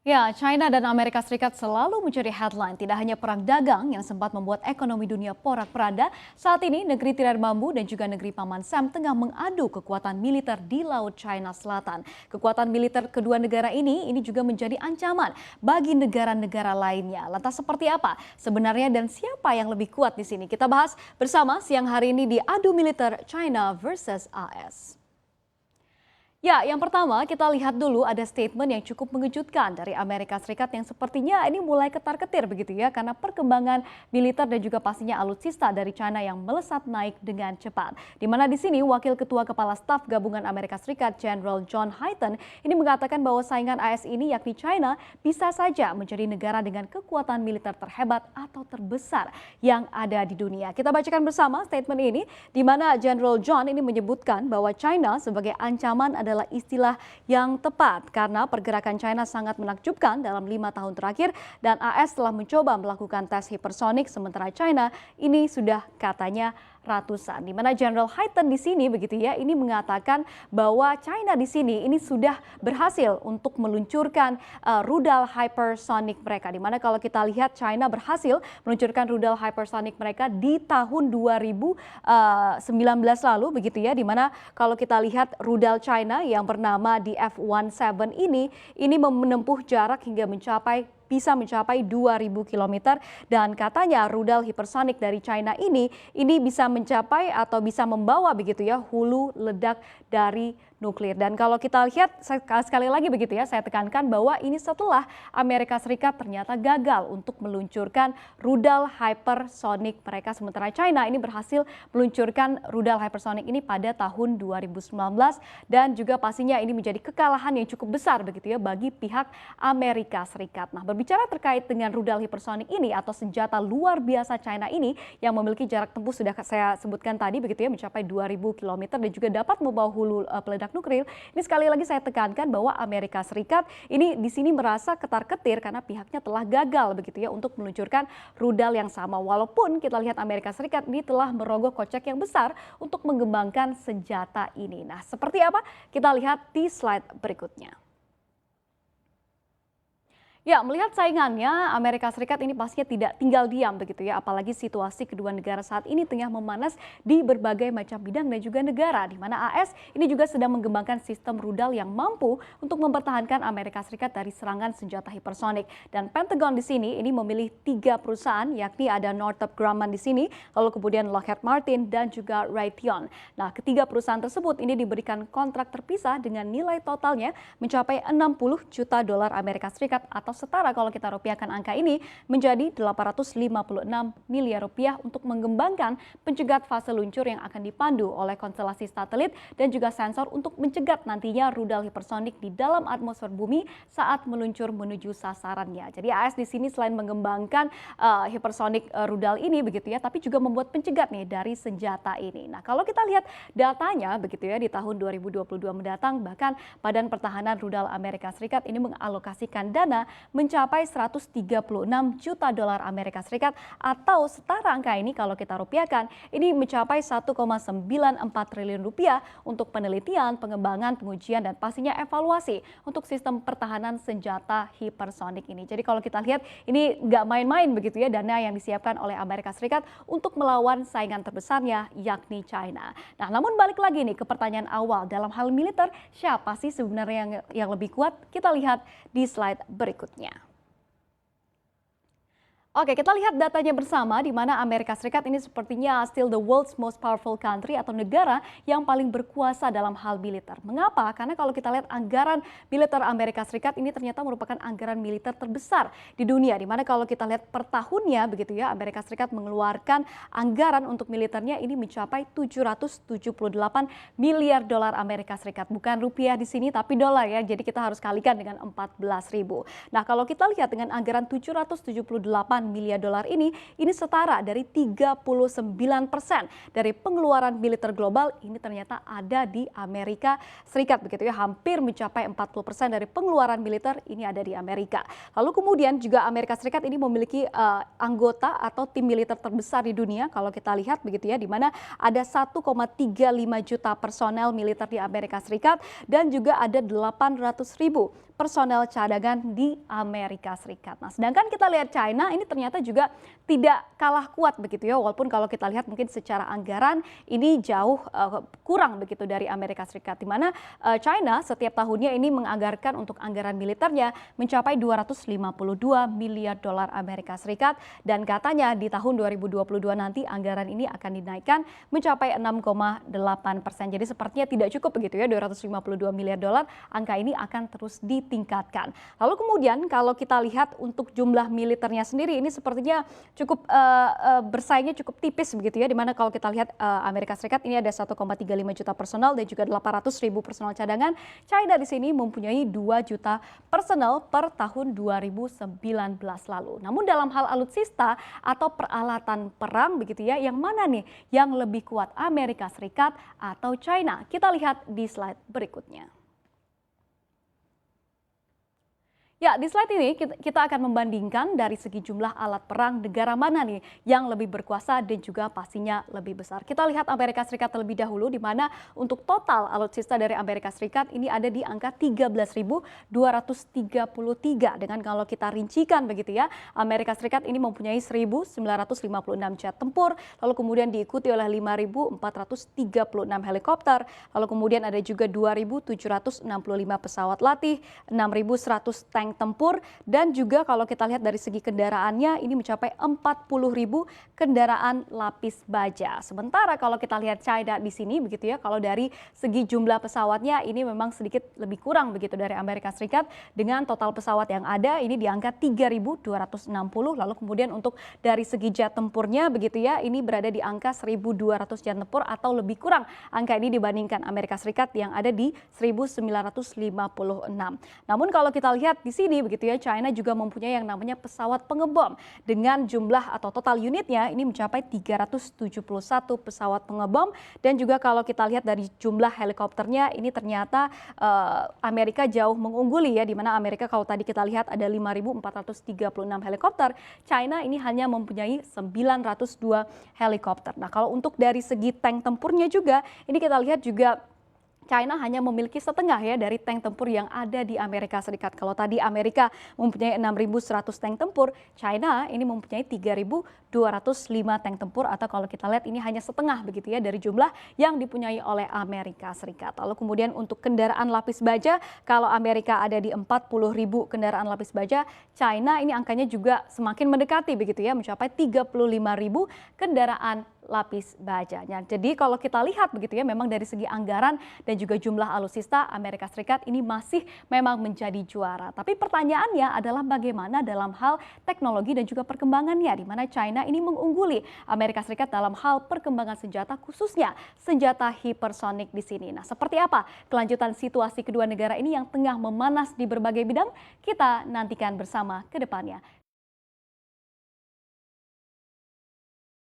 Ya, China dan Amerika Serikat selalu mencuri headline. Tidak hanya perang dagang yang sempat membuat ekonomi dunia porak-poranda, saat ini negeri tirai bambu dan juga negeri Paman Sam tengah mengadu kekuatan militer di Laut China Selatan. Kekuatan militer kedua negara ini juga menjadi ancaman bagi negara-negara lainnya. Lantas seperti apa sebenarnya dan siapa yang lebih kuat di sini? Kita bahas bersama siang hari ini di adu militer China versus AS. Ya, yang pertama kita lihat dulu ada statement yang cukup mengejutkan dari Amerika Serikat yang sepertinya ini mulai ketar-ketir begitu ya karena perkembangan militer dan juga pastinya alutsista dari China yang melesat naik dengan cepat. Di mana di sini Wakil Ketua Kepala Staf Gabungan Amerika Serikat General John Hyten ini mengatakan bahwa saingan AS ini yakni China bisa saja menjadi negara dengan kekuatan militer terhebat atau terbesar yang ada di dunia. Kita bacakan bersama statement ini di mana General John ini menyebutkan bahwa China sebagai ancaman adalah istilah yang tepat karena pergerakan China sangat menakjubkan dalam 5 tahun terakhir dan AS telah mencoba melakukan tes hipersonik sementara China ini sudah katanya ratusan. Di mana General Hyten di sini begitu ya, ini mengatakan bahwa China di sini ini sudah berhasil untuk meluncurkan rudal hypersonic mereka. Di mana kalau kita lihat China berhasil meluncurkan rudal hypersonic mereka di tahun 2019 lalu begitu ya. Di mana kalau kita lihat rudal China yang bernama di F-17 ini menempuh jarak hingga bisa mencapai 2.000 km dan katanya rudal hipersonik dari China ini bisa mencapai atau bisa membawa begitu ya hulu ledak dari nuklir. Dan kalau kita lihat sekali lagi begitu ya, saya tekankan bahwa ini setelah Amerika Serikat ternyata gagal untuk meluncurkan rudal hypersonic mereka, sementara China ini berhasil meluncurkan rudal hypersonic ini pada tahun 2019 dan juga pastinya ini menjadi kekalahan yang cukup besar begitu ya bagi pihak Amerika Serikat. Nah, berbicara terkait dengan rudal hipersonic ini atau senjata luar biasa China ini yang memiliki jarak tempuh sudah saya sebutkan tadi begitu ya mencapai 2.000 km dan juga dapat membawa hulu peledak nuklir. Ini sekali lagi saya tekankan bahwa Amerika Serikat ini di sini merasa ketar-ketir karena pihaknya telah gagal begitu ya untuk meluncurkan rudal yang sama. Walaupun kita lihat Amerika Serikat ini telah merogoh kocek yang besar untuk mengembangkan senjata ini. Nah, seperti apa? Kita lihat di slide berikutnya. Ya, melihat saingannya, Amerika Serikat ini pastinya tidak tinggal diam begitu ya, apalagi situasi kedua negara saat ini tengah memanas di berbagai macam bidang dan juga negara, di mana AS ini juga sedang mengembangkan sistem rudal yang mampu untuk mempertahankan Amerika Serikat dari serangan senjata hipersonik. Dan Pentagon di sini ini memilih 3 perusahaan, yakni ada Northrop Grumman di sini, lalu kemudian Lockheed Martin dan juga Raytheon. Nah, ketiga perusahaan tersebut ini diberikan kontrak terpisah dengan nilai totalnya mencapai 60 juta dolar Amerika Serikat atau setara kalau kita rupiahkan angka ini menjadi 856 miliar rupiah untuk mengembangkan pencegat fase luncur yang akan dipandu oleh konstelasi satelit dan juga sensor untuk mencegat nantinya rudal hipersonik di dalam atmosfer bumi saat meluncur menuju sasarannya. Jadi AS di sini selain mengembangkan hipersonik rudal ini begitu ya, tapi juga membuat pencegat nih dari senjata ini. Nah, kalau kita lihat datanya begitu ya di tahun 2022 mendatang bahkan Badan Pertahanan Rudal Amerika Serikat ini mengalokasikan dana mencapai 136 juta dolar Amerika Serikat atau setara angka ini kalau kita rupiahkan ini mencapai 1,94 triliun rupiah untuk penelitian, pengembangan, pengujian dan pastinya evaluasi untuk sistem pertahanan senjata hipersonik ini. Jadi kalau kita lihat ini nggak main-main begitu ya dana yang disiapkan oleh Amerika Serikat untuk melawan saingan terbesarnya yakni China. Nah, namun balik lagi nih ke pertanyaan awal dalam hal militer, siapa sih sebenarnya yang lebih kuat? Kita lihat di slide berikutnya. Oke, kita lihat datanya bersama di mana Amerika Serikat ini sepertinya still the world's most powerful country atau negara yang paling berkuasa dalam hal militer. Mengapa? Karena kalau kita lihat anggaran militer Amerika Serikat ini ternyata merupakan anggaran militer terbesar di dunia. Di mana kalau kita lihat per tahunnya begitu ya, Amerika Serikat mengeluarkan anggaran untuk militernya ini mencapai 778 miliar dolar Amerika Serikat. Bukan rupiah di sini tapi dolar ya. Jadi kita harus kalikan dengan 14.000. Nah, kalau kita lihat dengan anggaran 778 miliar dolar ini setara dari 39% dari pengeluaran militer global ini ternyata ada di Amerika Serikat begitu ya, hampir mencapai 40% dari pengeluaran militer ini ada di Amerika. Lalu kemudian juga Amerika Serikat ini memiliki anggota atau tim militer terbesar di dunia kalau kita lihat begitu ya, di mana ada 1,35 juta personel militer di Amerika Serikat dan juga ada 800.000 personel cadangan di Amerika Serikat. Nah, sedangkan kita lihat China ini ternyata juga tidak kalah kuat begitu ya, walaupun kalau kita lihat mungkin secara anggaran ini jauh kurang begitu dari Amerika Serikat, di mana China setiap tahunnya ini menganggarkan untuk anggaran militernya mencapai 252 miliar dolar Amerika Serikat, dan katanya di tahun 2022 nanti anggaran ini akan dinaikkan mencapai 6,8%. Jadi sepertinya tidak cukup begitu ya, 252 miliar dolar, angka ini akan terus ditingkatkan. Lalu kemudian kalau kita lihat untuk jumlah militernya sendiri ini sepertinya cukup bersaingnya cukup tipis begitu ya, dimana kalau kita lihat Amerika Serikat ini ada 1,35 juta personel dan juga 800.000 personel cadangan. China di sini mempunyai 2 juta personel per tahun 2019 lalu. Namun dalam hal alutsista atau peralatan perang begitu ya, yang mana nih yang lebih kuat, Amerika Serikat atau China? Kita lihat di slide berikutnya. Ya, di slide ini kita akan membandingkan dari segi jumlah alat perang negara mana nih yang lebih berkuasa dan juga pastinya lebih besar. Kita lihat Amerika Serikat terlebih dahulu, di mana untuk total alutsista dari Amerika Serikat ini ada di angka 13.233. Dengan kalau kita rincikan begitu ya, Amerika Serikat ini mempunyai 1.956 jet tempur, lalu kemudian diikuti oleh 5.436 helikopter, lalu kemudian ada juga 2.765 pesawat latih, 6.100 tank tempur, dan juga kalau kita lihat dari segi kendaraannya ini mencapai 40.000 kendaraan lapis baja. Sementara kalau kita lihat China di sini begitu ya, kalau dari segi jumlah pesawatnya ini memang sedikit lebih kurang begitu dari Amerika Serikat, dengan total pesawat yang ada ini di angka 3.260, lalu kemudian untuk dari segi jet tempurnya begitu ya, ini berada di angka 1.200 jet tempur atau lebih kurang angka ini dibandingkan Amerika Serikat yang ada di 1.956. Namun kalau kita lihat di sini begitu ya, China juga mempunyai yang namanya pesawat pengebom dengan jumlah atau total unitnya ini mencapai 371 pesawat pengebom, dan juga kalau kita lihat dari jumlah helikopternya ini ternyata Amerika jauh mengungguli ya, di mana Amerika kalau tadi kita lihat ada 5.436 helikopter, China ini hanya mempunyai 902 helikopter. Nah, kalau untuk dari segi tank tempurnya juga ini kita lihat juga China hanya memiliki setengah ya dari tank tempur yang ada di Amerika Serikat. Kalau tadi Amerika mempunyai 6.100 tank tempur, China ini mempunyai 3.205 tank tempur, atau kalau kita lihat ini hanya setengah begitu ya dari jumlah yang dipunyai oleh Amerika Serikat. Lalu kemudian untuk kendaraan lapis baja, kalau Amerika ada di 40.000 kendaraan lapis baja, China ini angkanya juga semakin mendekati begitu ya, mencapai 35.000 kendaraan lapis bajanya. Jadi kalau kita lihat begitu ya, memang dari segi anggaran dan juga jumlah alutsista, Amerika Serikat ini masih memang menjadi juara. Tapi pertanyaannya adalah bagaimana dalam hal teknologi dan juga perkembangannya, di mana China ini mengungguli Amerika Serikat dalam hal perkembangan senjata, khususnya senjata hipersonik di sini. Nah, seperti apa kelanjutan situasi kedua negara ini yang tengah memanas di berbagai bidang? Kita nantikan bersama ke depannya.